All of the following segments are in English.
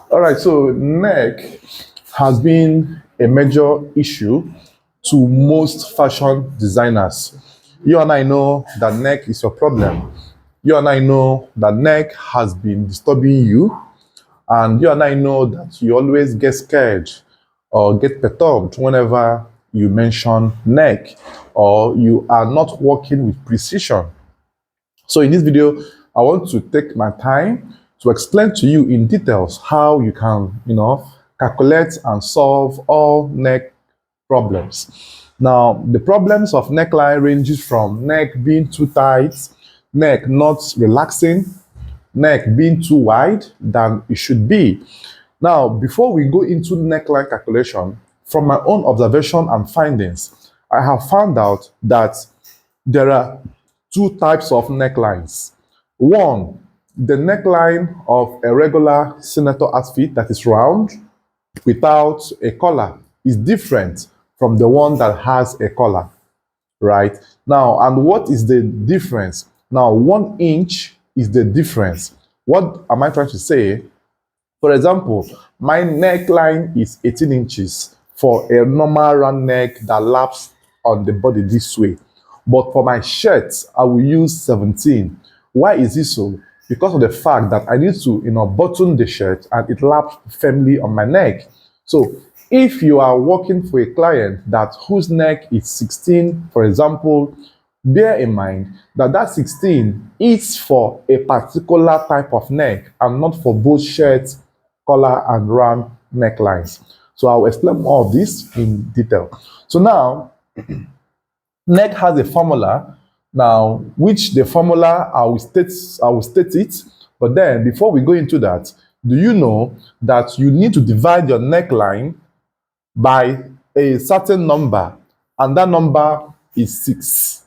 All right, so neck has been a major issue to most fashion designers. You and I know that neck is your problem. You and I know that neck has been disturbing you, and you and I know that you always get scared or get perturbed whenever you mention neck or you are not working with precision. So in this video, I want to take my time to explain to you in details how you can, calculate and solve all neck problems. Now, the problems of neckline ranges from neck being too tight, neck not relaxing, neck being too wide than it should be. Now, before we go into neckline calculation, from my own observation and findings, I have found out that there are two types of necklines. One, the neckline of a regular senator outfit that is round without a collar is different from the one that has a collar, right? Now, and what is the difference? Now, 1 inch is the difference. What am I trying to say? For example, my neckline is 18 inches for a normal round neck that laps on the body this way. But for my shirt, I will use 17. Why is this so? Because of the fact that I need to, button the shirt and it laps firmly on my neck. So if you are working for a client that whose neck is 16, for example, bear in mind that that 16 is for a particular type of neck and not for both shirts, collar, and round necklines. So I'll explain more of this in detail. So now, neck has a formula now, which the formula I will state it. But then before we go into that, do you know that you need to divide your neckline by a certain number, and that number is 6,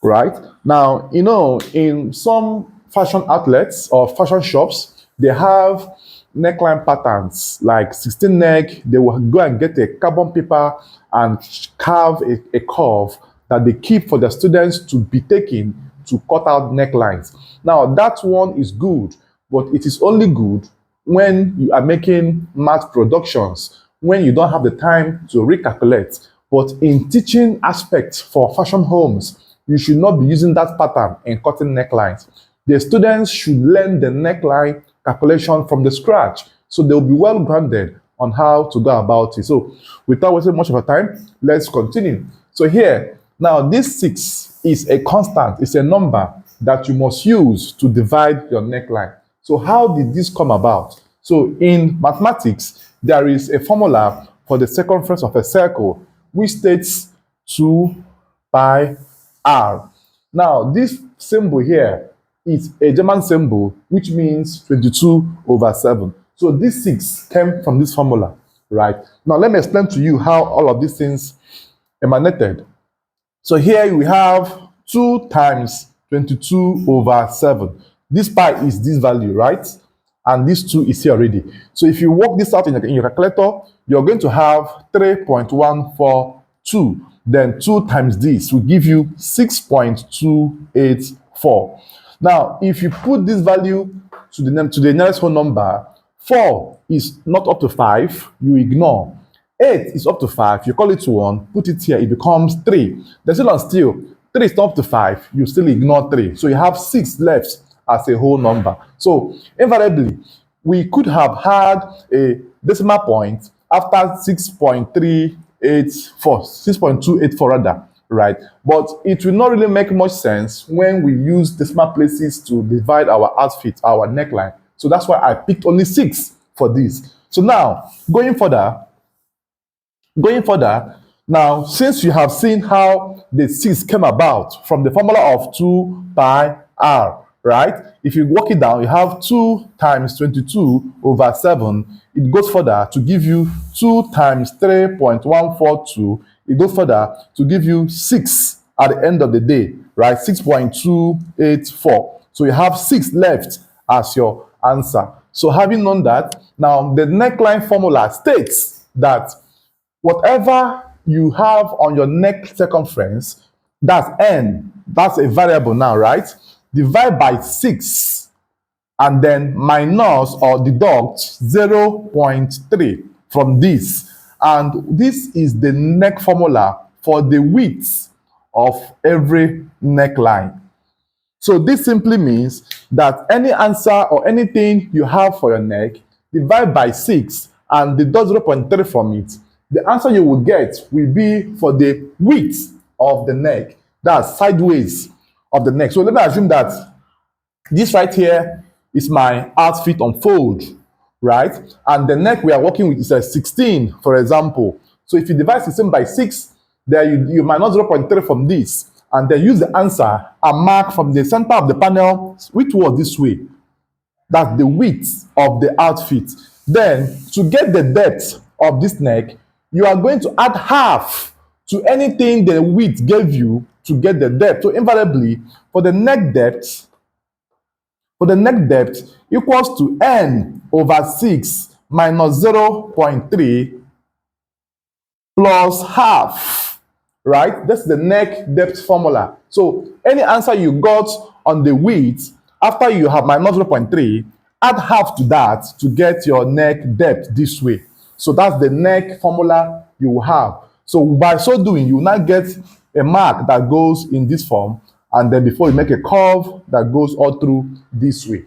right? Now, in some fashion outlets or fashion shops, they have neckline patterns like 16 neck. They will go and get a carbon paper and carve a curve that they keep for the students to be taken to cut out necklines. Now, that one is good, but it is only good when you are making mass productions, when you don't have the time to recalculate. But in teaching aspects for fashion homes, you should not be using that pattern in cutting necklines. The students should learn the neckline calculation from the scratch, so they'll be well grounded on how to go about it. So without wasting much of our time, let's continue. So here, now this 6 is a constant, it's a number that you must use to divide your neckline. So how did this come about? So in mathematics, there is a formula for the circumference of a circle, which states 2 pi r. Now, this symbol here is a German symbol, which means 22/7. So this 6 came from this formula, right? Now, let me explain to you how all of these things emanated. So here we have 2 times 22/7. This pi is this value, right? And this 2 is here already. So if you work this out in your calculator, you're going to have 3.142. Then 2 times this will give you 6.284. Now, if you put this value to the nearest whole number, 4 is not up to 5, you ignore. 8 is up to 5, you call it 1, put it here, it becomes 3. Then still, 3 is not up to 5, you still ignore 3. So you have 6 left as a whole number. So invariably, we could have had a decimal point after 6.284 rather, right? But it will not really make much sense when we use decimal places to divide our outfit, our neckline. So that's why I picked only 6 for this. So now, going further, now, since you have seen how the 6 came about from the formula of 2 pi r, right? If you work it down, you have 2 times 22/7. It goes further to give you 2 times 3.142. It goes further to give you 6 at the end of the day, right? 6.284. So you have 6 left as your answer. So having known that, now the neckline formula states that whatever you have on your neck circumference, that's n, that's a variable now, right? Divide by 6 and then minus or deduct 0.3 from this. And this is the neck formula for the width of every neckline. So this simply means that any answer or anything you have for your neck, divide by 6 and deduct 0.3 from it. The answer you will get will be for the width of the neck, that's sideways of the neck. So let me assume that this right here is my outfit unfold, right? And the neck we are working with is a 16, for example. So if you divide 16 by 6, then you minus 0.3 from this, and then use the answer and mark from the center of the panel which was this way. That's the width of the outfit. Then, to get the depth of this neck, you are going to add half to anything the width gave you to get the depth. So invariably, for the neck depth equals to n over 6 minus 0.3 plus half, right? That's the neck depth formula. So any answer you got on the width, after you have minus 0.3, add half to that to get your neck depth this way. So that's the neck formula you will have. So by so doing, you will now get a mark that goes in this form, and then before you make a curve that goes all through this way.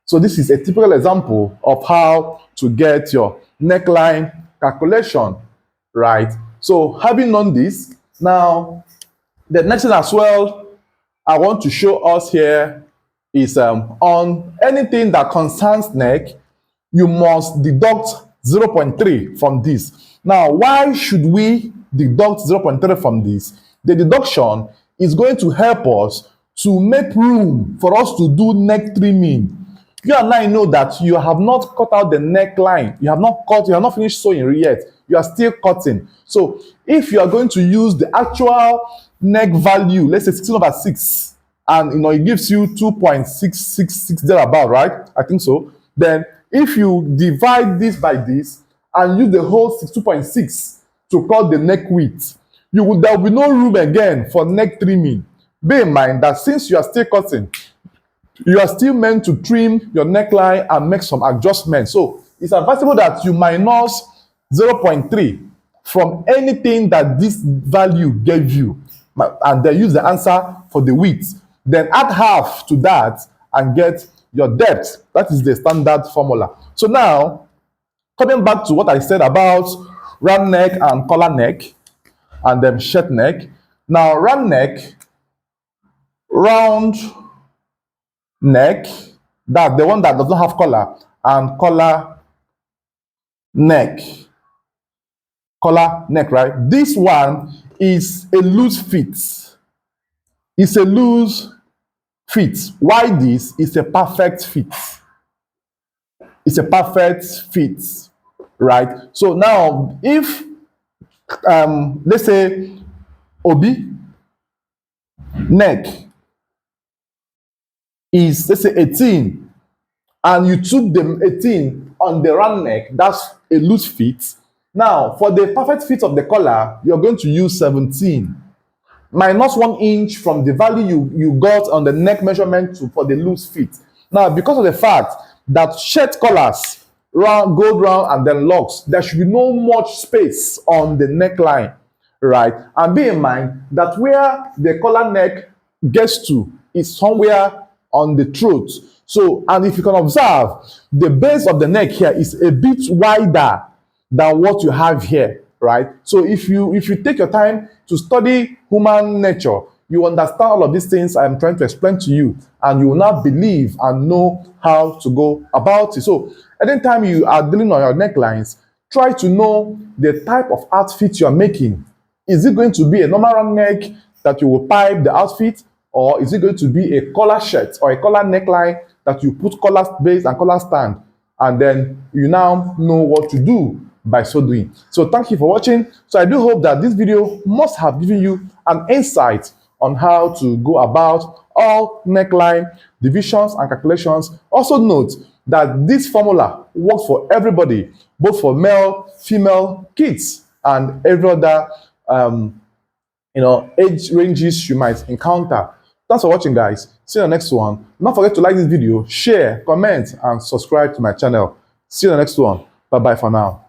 So this is a typical example of how to get your neckline calculation, right? So having known this, now the next thing as well I want to show us here is on anything that concerns neck, you must deduct 0.3 from this. Now, why should we deduct 0.3 from this? The deduction is going to help us to make room for us to do neck trimming. You and I know that you have not cut out the neckline. You have not finished sewing yet. You are still cutting. So if you are going to use the actual neck value, let's say 16/6, and it gives you 2.666 thereabout, right? I think so. Then if you divide this by this and use the whole 2.6 to cut the neck width, there will be no room again for neck trimming. Bear in mind that since you are still cutting, you are still meant to trim your neckline and make some adjustments. So it's advisable that you minus 0.3 from anything that this value gave you, and then use the answer for the width. Then add half to that and get your depth. That is the standard formula. So now, coming back to what I said about round neck and collar neck, and then shirt neck. Now, round neck, that's the one that doesn't have collar, and collar neck, right? This one is a loose fit. It's a loose fit. Why this? It's a perfect fit. It's a perfect fit, right? So now, if let's say Obi neck is, let's say, 18, and you took the 18 on the round neck, that's a loose fit. Now, for the perfect fit of the collar, you're going to use 17 minus 1 inch from the value you got on the neck measurement for the loose fit. Now, because of the fact that shirt collars go round and then locks, there should be no much space on the neckline, right? And bear in mind that where the collar neck gets to is somewhere on the throat. So, and if you can observe, the base of the neck here is a bit wider than what you have here, right? So if you take your time to study human nature, you understand all of these things I'm trying to explain to you, and you will now believe and know how to go about it. So anytime you are dealing on your necklines, try to know the type of outfit you are making. Is it going to be a normal round neck that you will pipe the outfit, or is it going to be a collar shirt or a collar neckline that you put collar base and collar stand, and then you now know what to do by so doing. So thank you for watching. So I do hope that this video must have given you an insight on how to go about all neckline divisions and calculations. Also note that this formula works for everybody, both for male, female, kids, and every other age ranges you might encounter. Thanks for watching, guys. See you in the next one. Don't forget to like this video, share, comment, and subscribe to my channel. See you in the next one. Bye bye for now.